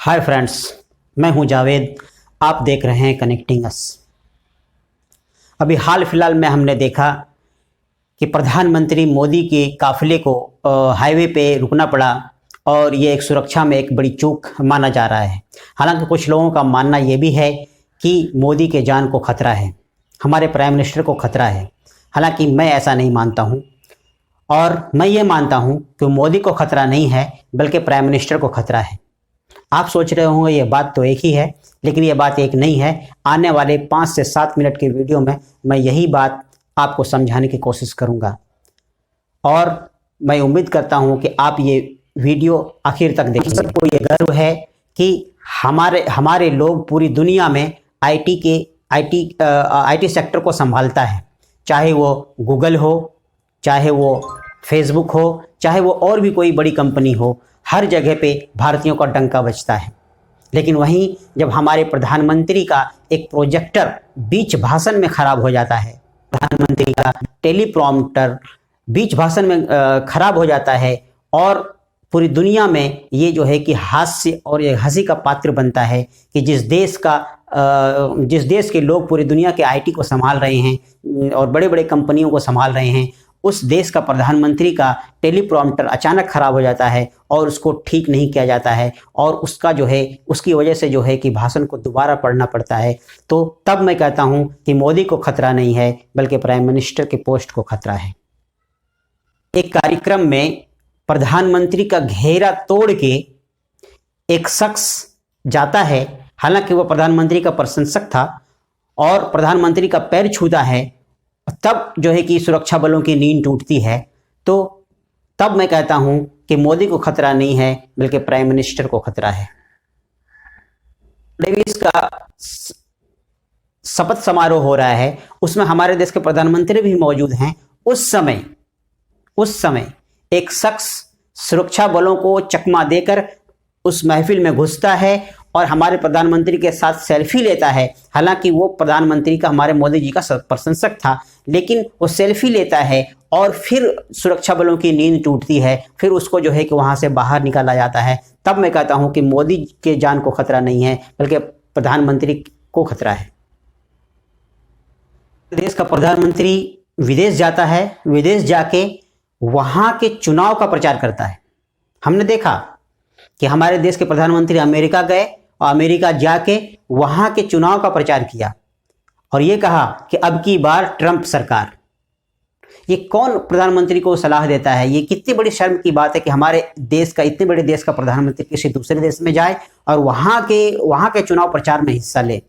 Hi friends, मैं हूं जावेद। आप देख रहे हैं कनेक्टिंग अस। अभी हाल फिलहाल में हमने देखा कि प्रधानमंत्री मोदी के काफिले को हाईवे पे रुकना पड़ा और ये एक सुरक्षा में एक बड़ी चूक माना जा रहा है। हालांकि कुछ लोगों का मानना ये भी है कि मोदी के जान को खतरा है, हमारे प्राइम मिनिस्टर को खतरा है। हालांकि मैं ऐसा नहीं मानता हूँ और मैं ये मानता हूँ कि मोदी को खतरा नहीं है बल्कि प्राइम मिनिस्टर को खतरा है। आप सोच रहे होंगे ये बात तो एक ही है, लेकिन ये बात एक नहीं है। आने वाले 5 से 7 मिनट के वीडियो में मैं यही बात आपको समझाने की कोशिश करूंगा और मैं उम्मीद करता हूं कि आप ये वीडियो आखिर तक देखेंगे। सबको ये गर्व है कि हमारे लोग पूरी दुनिया में आईटी सेक्टर को संभालता है, चाहे वो गूगल हो, चाहे वो फेसबुक हो, चाहे वो और भी कोई बड़ी कंपनी हो। हर जगह पे भारतीयों का डंका बजता है। लेकिन वहीं जब हमारे प्रधानमंत्री का एक प्रोजेक्टर बीच भाषण में खराब हो जाता है, प्रधानमंत्री का टेलीप्रॉम्प्टर बीच भाषण में खराब हो जाता है और पूरी दुनिया में ये जो है कि हास्य और ये हंसी का पात्र बनता है कि जिस देश के लोग पूरी दुनिया के आईटी को संभाल रहे हैं और बड़े बड़े कंपनियों को संभाल रहे हैं, उस देश का प्रधानमंत्री का टेलीप्रॉम्प्टर अचानक खराब हो जाता है और उसको ठीक नहीं किया जाता है और उसका जो है उसकी वजह से जो है कि भाषण को दोबारा पढ़ना पड़ता है। तो तब मैं कहता हूं कि मोदी को खतरा नहीं है बल्कि प्राइम मिनिस्टर के पोस्ट को खतरा है। एक कार्यक्रम में प्रधानमंत्री का घेरा तोड़ के एक शख्स जाता है, हालांकि वह प्रधानमंत्री का प्रशंसक था और प्रधानमंत्री का पैर छूता है, तब जो है कि सुरक्षा बलों की नींद टूटती है। तो तब मैं कहता हूं कि मोदी को खतरा नहीं है बल्कि प्राइम मिनिस्टर को खतरा है। डेविस का शपथ समारोह हो रहा है, उसमें हमारे देश के प्रधानमंत्री भी मौजूद हैं। उस समय एक शख्स सुरक्षा बलों को चकमा देकर उस महफिल में घुसता है और हमारे प्रधानमंत्री के साथ सेल्फी लेता है। हालांकि वो प्रधानमंत्री का, हमारे मोदी जी का प्रशंसक था, लेकिन वो सेल्फी लेता है और फिर सुरक्षा बलों की नींद टूटती है, फिर उसको जो है कि वहां से बाहर निकाला जाता है। तब मैं कहता हूं कि मोदी के जान को खतरा नहीं है बल्कि प्रधानमंत्री को खतरा है। देश का प्रधानमंत्री विदेश जाता है, विदेश जाके वहां के चुनाव का प्रचार करता है। हमने देखा कि हमारे देश के प्रधानमंत्री अमेरिका गए और अमेरिका जाके वहां के चुनाव का प्रचार किया और ये कहा कि अब की बार ट्रंप सरकार। ये कौन प्रधानमंत्री को सलाह देता है? ये कितनी बड़ी शर्म की बात है कि हमारे देश का, इतने बड़े देश का प्रधानमंत्री किसी दूसरे देश में जाए और वहां के चुनाव प्रचार में हिस्सा ले।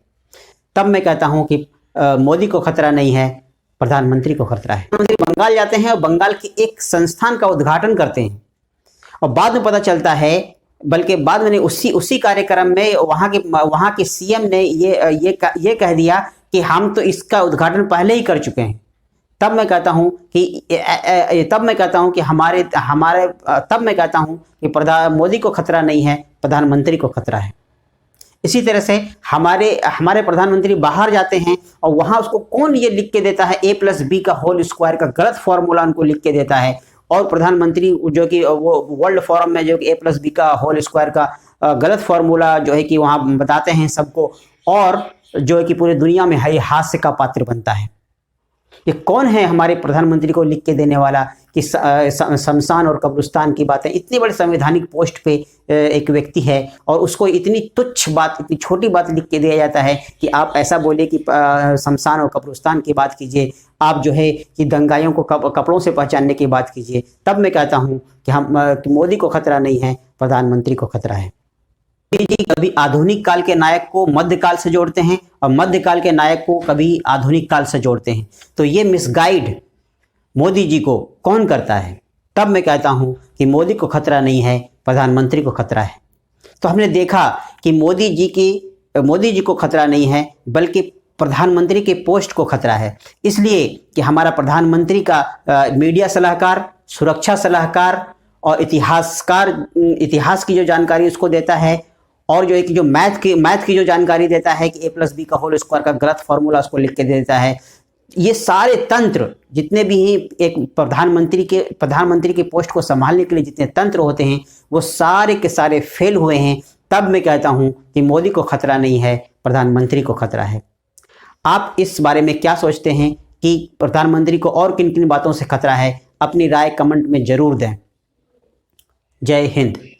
तब मैं कहता हूं कि मोदी को खतरा नहीं है, प्रधानमंत्री को खतरा है। प्रधानमंत्री बंगाल जाते हैं और बंगाल के एक संस्थान का उद्घाटन करते हैं और बाद में पता चलता है, बल्कि बाद में उसी कार्यक्रम में वहां के सीएम ने ये कह दिया कि हम तो इसका उद्घाटन पहले ही कर चुके हैं। तब मैं कहता हूं कि मोदी को खतरा नहीं है, प्रधानमंत्री को खतरा है। इसी तरह से हमारे प्रधानमंत्री बाहर जाते हैं और वहां उसको कौन ये लिख के देता है, a+b का होल स्क्वायर का गलत फॉर्मूला उनको लिख के देता है और प्रधानमंत्री जो कि वो वर्ल्ड फोरम में जो कि a+b का होल स्क्वायर का गलत फॉर्मूला जो है कि वहां बताते हैं सबको और जो है कि पूरी दुनिया में हास्य का पात्र बनता है। ये कौन है हमारे प्रधानमंत्री को लिख के देने वाला कि शमशान और कब्रिस्तान की बातें? इतनी बड़ी संवैधानिक पोस्ट पे एक व्यक्ति है और उसको इतनी तुच्छ बात, इतनी छोटी बात लिख के दिया जाता है कि आप ऐसा बोले कि शमशान और कब्रिस्तान की बात कीजिए, आप जो है कि दंगाइयों को कपड़ों से पहचानने की बात कीजिए। तब मैं कहता हूँ कि मोदी को खतरा नहीं है, प्रधानमंत्री को खतरा है। जी कभी आधुनिक काल के नायक को मध्यकाल से जोड़ते हैं और मध्यकाल के नायक को कभी आधुनिक काल से जोड़ते हैं। तो ये मिसगाइड मोदी जी को कौन करता है? तब मैं कहता हूं कि मोदी को खतरा नहीं है, प्रधानमंत्री को खतरा है। तो हमने देखा कि मोदी जी को खतरा नहीं है बल्कि प्रधानमंत्री के पोस्ट को खतरा है। इसलिए कि हमारा प्रधानमंत्री का मीडिया सलाहकार, सुरक्षा सलाहकार और इतिहास की जो जानकारी उसको देता है और जो है कि जो मैथ की जो जानकारी देता है कि a+b का होल स्क्वायर का गलत फॉर्मूला उसको लिख के देता है। ये सारे तंत्र जितने भी एक प्रधानमंत्री के पोस्ट को संभालने के लिए जितने तंत्र होते हैं वो सारे के सारे फेल हुए हैं। तब मैं कहता हूं कि मोदी को खतरा नहीं है, प्रधानमंत्री को खतरा है। आप इस बारे में क्या सोचते हैं कि प्रधानमंत्री को और किन किन बातों से खतरा है? अपनी राय कमेंट में जरूर दें। जय हिंद।